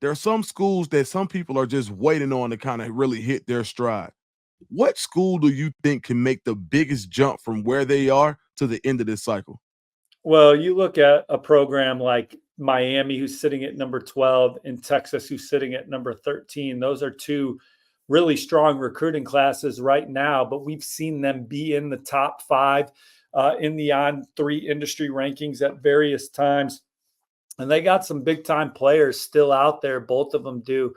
there are some schools that some people are just waiting on to kind of really hit their stride. What school do you think can make the biggest jump from where they are to the end of this cycle? Well, you look at a program like Miami, who's sitting at number 12, and Texas, who's sitting at number 13. Those are two really strong recruiting classes right now, but we've seen them be in the top five in the On3 industry rankings at various times. And they got some big time players still out there. Both of them do.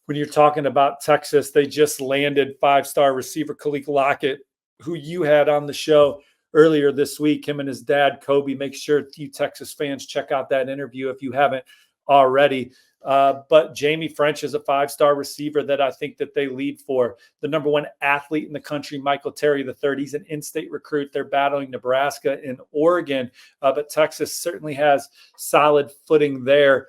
When you're talking about Texas, they just landed 5-star receiver Khalil Lockett, who you had on the show earlier this week. Him and his dad, Kobe. Make sure you Texas fans check out that interview if you haven't already. But Jamie French is a 5-star receiver that I think that they lead for. The number one athlete in the country, Michael Terry III. He's an in-state recruit. They're battling Nebraska and Oregon, but Texas certainly has solid footing there.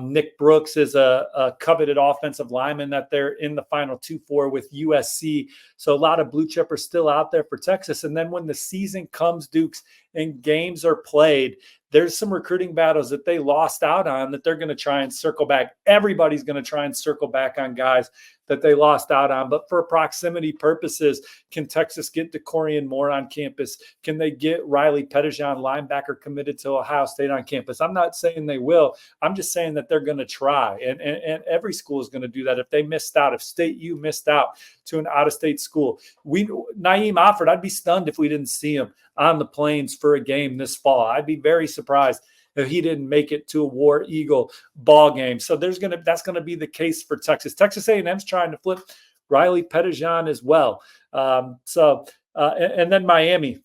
Nick Brooks is a coveted offensive lineman that they're in the final 2 for with USC. So a lot of blue chippers still out there for Texas. And then when the season comes, Dukes, and games are played, there's some recruiting battles that they lost out on that they're going to try and circle back. Everybody's going to try and circle back on guys that they lost out on. But for proximity purposes, can Texas get DeCorian Moore on campus? Can they get Riley Pettijohn, linebacker committed to Ohio State, on campus? I'm not saying they will. I'm just saying that they're going to try. And every school is going to do that. If they missed out, if State U missed out to an out-of-state school, Naeem Offord, I'd be stunned if we didn't see him on the plains for a game this fall. I'd be very surprised if he didn't make it to a War Eagle ball game. So that's going to be the case for Texas. Texas A&M's trying to flip Riley Pettijohn as well. And then Miami,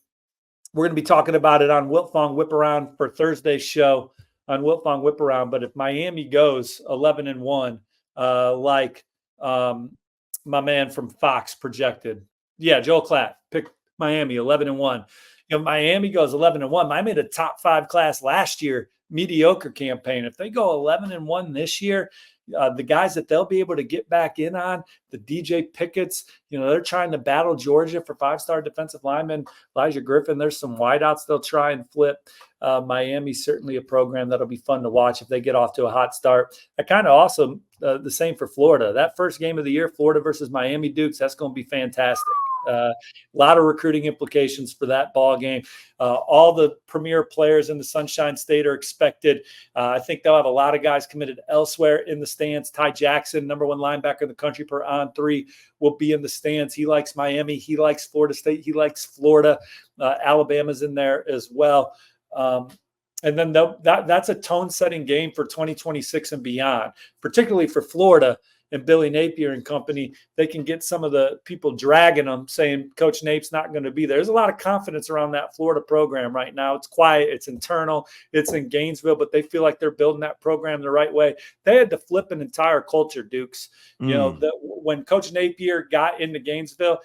we're going to be talking about it on Wiltfong Whip Around for Thursday's show on Wiltfong Whip Around. But if Miami goes 11-1, like my man from Fox projected, Joel Klatt picked Miami 11-1. Miami goes 11-1. Miami had a top 5 class last year, mediocre campaign. If they go 11-1 this year, the guys that they'll be able to get back in on, the DJ Pickett's, they're trying to battle Georgia for 5-star defensive lineman Elijah Griffin. There's some wideouts they'll try and flip. Miami's certainly a program that'll be fun to watch if they get off to a hot start. I kind of also the same for Florida. That first game of the year, Florida versus Miami Dukes, that's going to be fantastic. A lot of recruiting implications for that ball game. All the premier players in the Sunshine State are expected. I think they'll have a lot of guys committed elsewhere in the stands. Ty Jackson, number 1 linebacker in the country per On3, will be in the stands. He likes Miami. He likes Florida State. He likes Florida. Alabama's in there as well. And then that's a tone-setting game for 2026 and beyond, particularly for Florida and Billy Napier and company. They can get some of the people dragging them, saying Coach Nape's not going to be there. There's a lot of confidence around that Florida program right now. It's quiet. It's internal. It's in Gainesville, but they feel like they're building that program the right way. They had to flip an entire culture, Dukes. When Coach Napier got into Gainesville,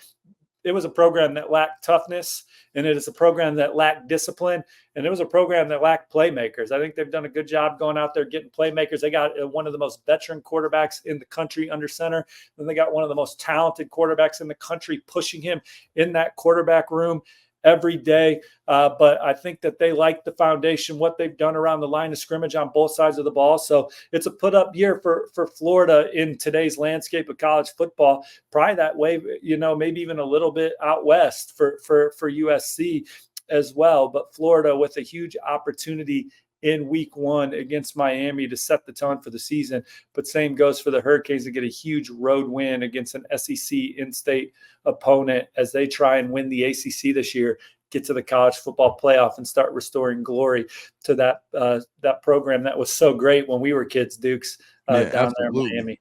it was a program that lacked toughness, and it is a program that lacked discipline, and it was a program that lacked playmakers. I think they've done a good job going out there getting playmakers. They got one of the most veteran quarterbacks in the country under center. Then they got one of the most talented quarterbacks in the country pushing him in that quarterback room every day. But I think that they like the foundation, what they've done around the line of scrimmage on both sides of the ball. So it's a put-up year for Florida in today's landscape of college football. Probably that way, maybe even a little bit out west for USC as well. But Florida with a huge opportunity in week 1 against Miami to set the tone for the season. But same goes for the Hurricanes to get a huge road win against an SEC in-state opponent as they try and win the ACC this year, get to the college football playoff, and start restoring glory to that program that was so great when we were kids, Dukes, down absolutely. there in Miami.